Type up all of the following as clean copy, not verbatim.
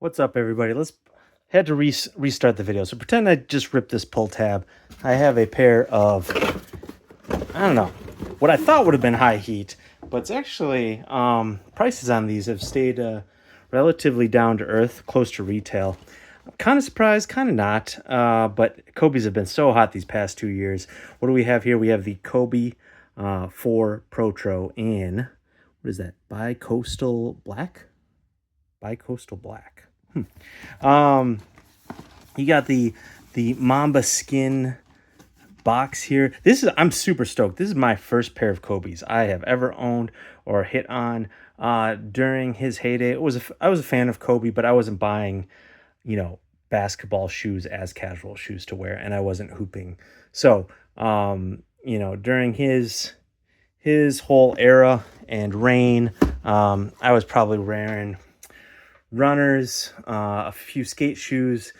What's up, everybody? Let's had to restart the video. So pretend I just ripped this pull tab. I have a pair of, I don't know, what I thought would have been high heat, but it's actually, prices on these have stayed relatively down to earth, close to retail. I'm kind of surprised, kind of not, but Kobe's have been so hot these past 2 years. What do we have here? We have the Kobe 4 Protro in, what is that, Bi-Coastal Black? Bi-Coastal Black. You got the Mamba skin box here. I'm super stoked. This is my first pair of Kobe's I have ever owned or hit on during his heyday. I was a fan of Kobe, but I wasn't buying, basketball shoes as casual shoes to wear, and I wasn't hooping. So, during his whole era and reign, I was probably wearing runners, a few skate shoes,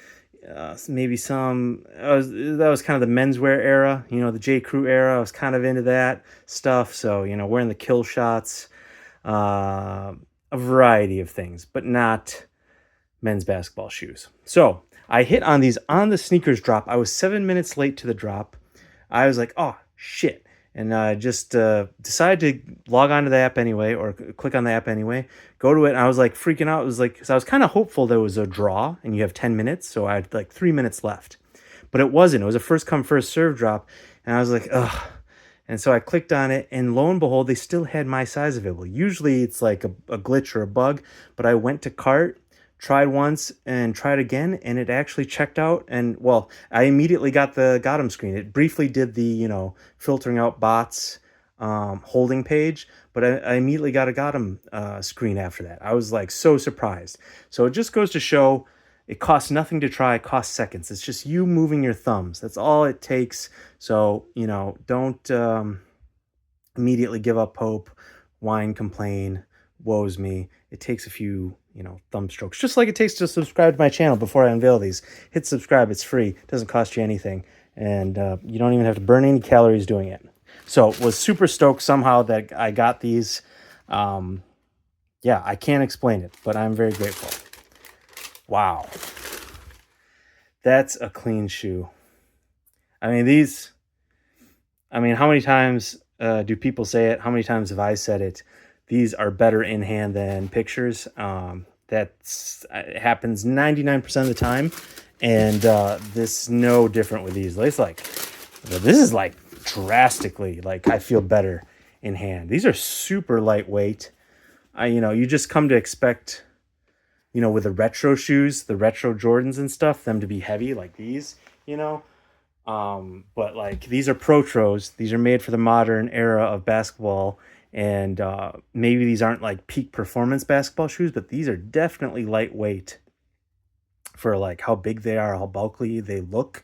maybe some. That was kind of the menswear era, the J. Crew era. I was kind of into that stuff. So, wearing the kill shots, a variety of things, but not men's basketball shoes. So I hit on these on the sneakers drop. I was 7 minutes late to the drop. I was like, oh, shit. And just decided to log onto the app anyway, or click on the app anyway, go to it. And I was like freaking out. It was like, because I was kind of hopeful there was a draw and you have 10 minutes. So I had like 3 minutes left, but it wasn't. It was a first come, first serve drop. And I was like, ugh. And so I clicked on it, and lo and behold, they still had my size available. Usually it's like a glitch or a bug, but I went to cart, tried once and tried again, and it actually checked out. And well, I immediately got him screen. It briefly did the filtering out bots holding page, but I immediately got him screen after that. I was like so surprised. So it just goes to show, it costs nothing to try. It costs seconds. It's just you moving your thumbs. That's all it takes. So don't immediately give up hope, whine, complain, woes me. It takes a few thumb strokes, just like it takes to subscribe to my channel before I unveil these. Hit subscribe. It's free. It doesn't cost you anything, and you don't even have to burn any calories doing it. So was super stoked somehow that I got these. Yeah, I can't explain it, but I'm very grateful. Wow, that's a clean shoe. I mean, how many times do people say it? How many times have I said it? These are better in hand than pictures. It happens 99% of the time. And this is no different with these. This is like drastically, like I feel better in hand. These are super lightweight. You just come to expect, with the retro shoes, the retro Jordans and stuff, them to be heavy like these, but like these are Protros. These are made for the modern era of basketball. And maybe these aren't like peak performance basketball shoes, but these are definitely lightweight for like how big they are, how bulky they look.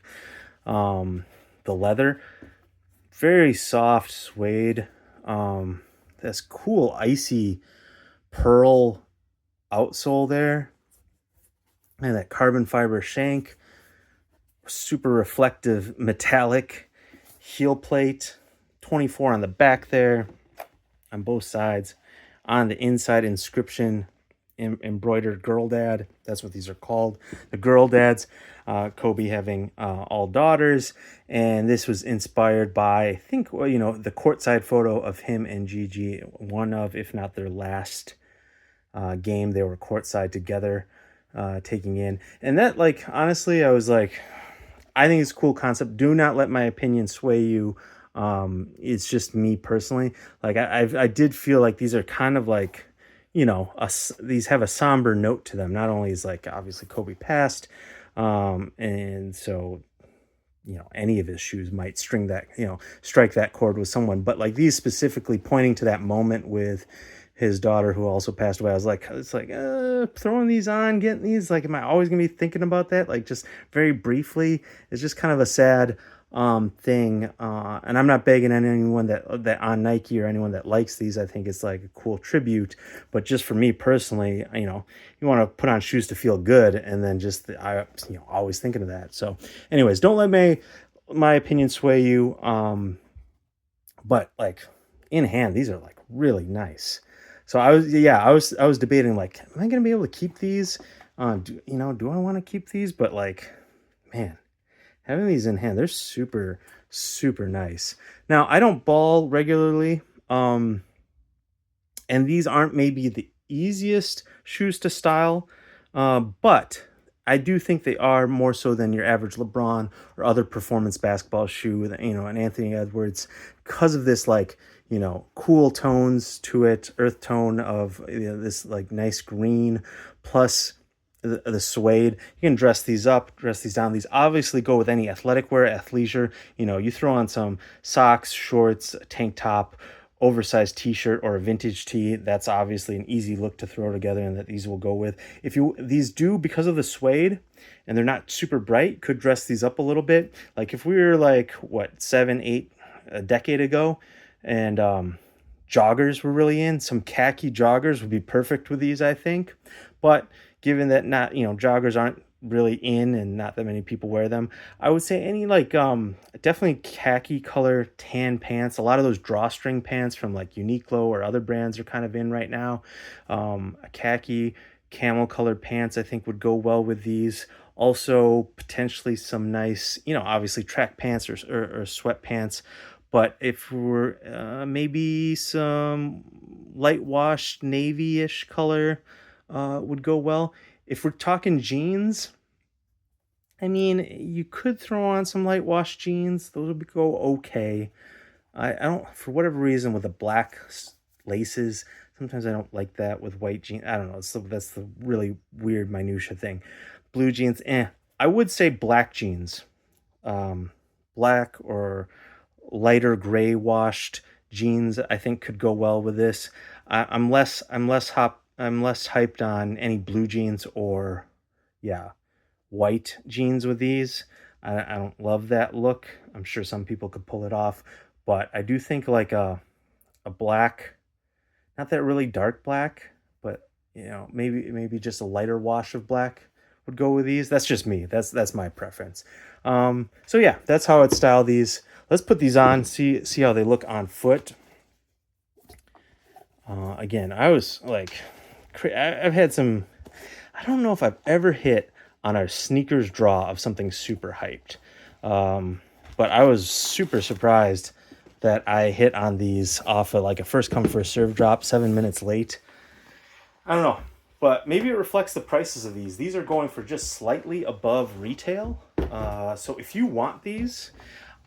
The leather, very soft suede. This cool icy pearl outsole there. And that carbon fiber shank. Super reflective metallic heel plate. 24 on the back there. On both sides. On the inside, inscription, embroidered girl dad. That's what these are called, the girl dads. Kobe having all daughters, and this was inspired by, I think, the courtside photo of him and Gigi, one of, if not their last game they were courtside together, taking in. And that, like, honestly, I was like, I think it's a cool concept. Do not let my opinion sway you. It's just me personally. Like I did feel like these are kind of like, these have a somber note to them. Not only is like obviously Kobe passed, and so any of his shoes might strike that chord with someone, but like these specifically pointing to that moment with his daughter who also passed away. I was like, it's like throwing these on, getting these, like, am I always gonna be thinking about that? Like, just very briefly, it's just kind of a sad thing, and I'm not begging anyone that on Nike or anyone that likes these. I think it's like a cool tribute, but just for me personally, you want to put on shoes to feel good, and then I always thinking of that. So anyways, don't let my opinion sway you, but like in hand, these are like really nice. So I was debating, like, am I gonna be able to keep these? Do I want to keep these? But like, man, having these in hand, they're super, super nice. Now, I don't ball regularly. And these aren't maybe the easiest shoes to style, but I do think they are more so than your average LeBron or other performance basketball shoe with an Anthony Edwards, because of this like cool tones to it, earth tone of this like nice green plus the suede. You can dress these up, dress these down. These obviously go with any athletic wear, athleisure. You throw on some socks, shorts, a tank top, oversized t-shirt, or a vintage tee. That's obviously an easy look to throw together, and that these will go with. These do, because of the suede and they're not super bright, could dress these up a little bit. Like if we were like 7, 8 a decade ago, and joggers were really in, some khaki joggers would be perfect with these, I think. But given that not joggers aren't really in and not that many people wear them, I would say any like definitely khaki color tan pants. A lot of those drawstring pants from like Uniqlo or other brands are kind of in right now. A khaki camel colored pants I think would go well with these. Also potentially some nice, obviously track pants or sweatpants. But if we're maybe some light washed navy-ish color would go well. If we're talking jeans, I mean, you could throw on some light wash jeans. Those would go okay. I don't, for whatever reason, with the black laces, sometimes I don't like that with white jeans. I don't know. So that's the really weird minutia thing. Blue jeans, I would say black jeans. Black or lighter gray washed jeans I think could go well with this. I'm less hyped on any blue jeans or white jeans with these. I don't love that look. I'm sure some people could pull it off, but I do think like a black, not that really dark black, but maybe just a lighter wash of black would go with these. That's just me. That's my preference. So yeah, that's how I'd style these. Let's put these on, see how they look on foot. Again, I was like, I've had some, I don't know if I've ever hit on a sneakers draw of something super hyped. But I was super surprised that I hit on these off of like a first come first serve drop, 7 minutes late. I don't know, but maybe it reflects the prices of these. These are going for just slightly above retail. So if you want these,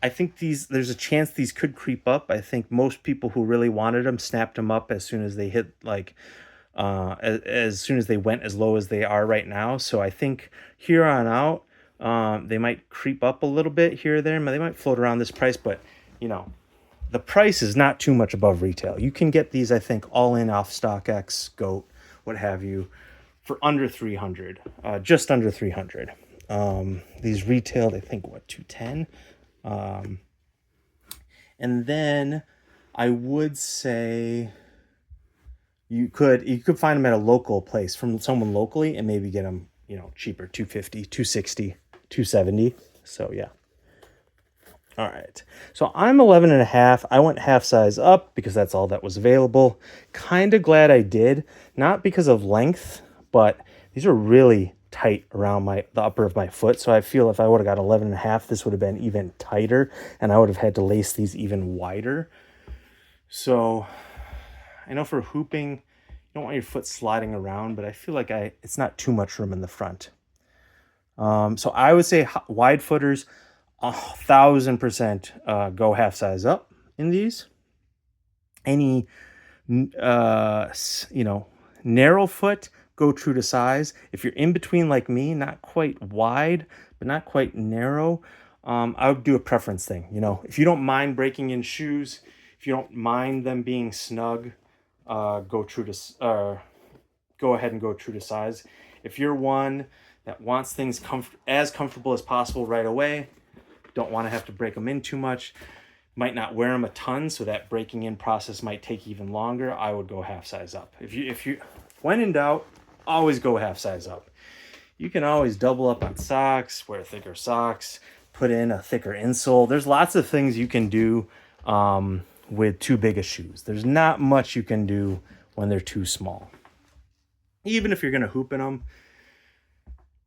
I think there's a chance these could creep up. I think most people who really wanted them snapped them up as soon as they hit like as soon as they went as low as they are right now. So I think here on out, they might creep up a little bit here or there. They might float around this price, but the price is not too much above retail. You can get these, I think, all in off StockX, Goat, what have you, for under 300, just under 300. These retailed, I think, what, 210? And then I would say you could find them at a local place from someone locally and maybe get them, cheaper, 250, 260, 270. So yeah. All right. So I'm 11 and a half. I went half size up because that's all that was available. Kind of glad I did, not because of length, but these are really tight around the upper of my foot. So I feel if I would have got 11 and a half, this would have been even tighter and I would have had to lace these even wider. So I know for hooping, you don't want your foot sliding around, but I feel like it's not too much room in the front. So I would say wide footers, 1,000% go half size up in these. Any, narrow foot, go true to size. If you're in between like me, not quite wide, but not quite narrow, I would do a preference thing. If you don't mind breaking in shoes, if you don't mind them being snug, go ahead and go true to size. If you're one that wants things as comfortable as possible right away, don't want to have to break them in too much, might not wear them a ton, so that breaking in process might take even longer, I would go half size up. If you when in doubt, always go half size up. You can always double up on socks, wear thicker socks, put in a thicker insole. There's lots of things you can do with too big of shoes. There's not much you can do when they're too small. Even if you're going to hoop in them,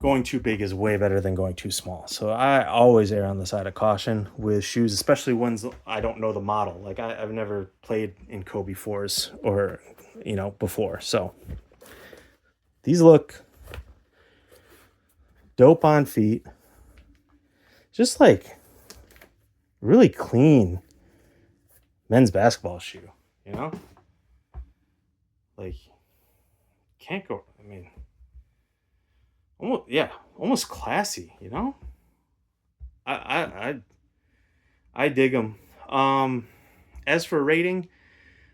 going too big is way better than going too small. So I always err on the side of caution with shoes, especially ones I don't know the model. Like I've never played in Kobe 4s or, before. So these look dope on feet. Just like really clean men's basketball shoe, you know? Like can't go, I mean, almost, yeah, almost classy, you know? I I I, I dig them. As for rating,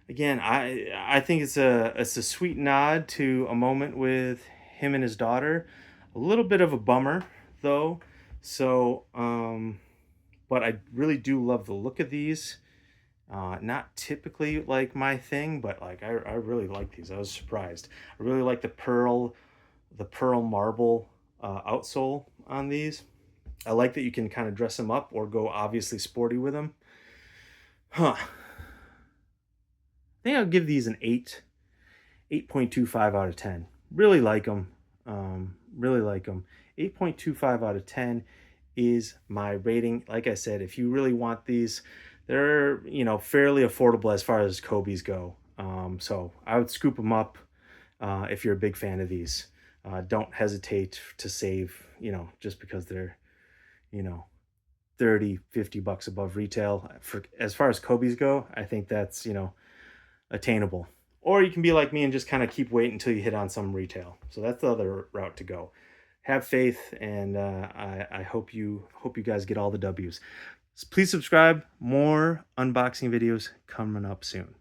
again, I think it's a sweet nod to a moment with him and his daughter. A little bit of a bummer though. So, but I really do love the look of these. Not typically like my thing, but like I really like these. I was surprised. I really like the pearl marble outsole on these. I like that you can kind of dress them up or go obviously sporty with them. Huh. I think I'll give these an 8.25 out of 10. Really like them. Really like them. 8.25 out of 10 is my rating. Like I said, if you really want these, they're, fairly affordable as far as Kobe's go. So I would scoop them up if you're a big fan of these. Don't hesitate to save, just because they're, you know, 30, $50 above retail. For as far as Kobe's go, I think that's, attainable. Or you can be like me and just kind of keep waiting until you hit on some retail. So that's the other route to go. Have faith, and I hope you guys get all the W's. Please subscribe. More unboxing videos coming up soon.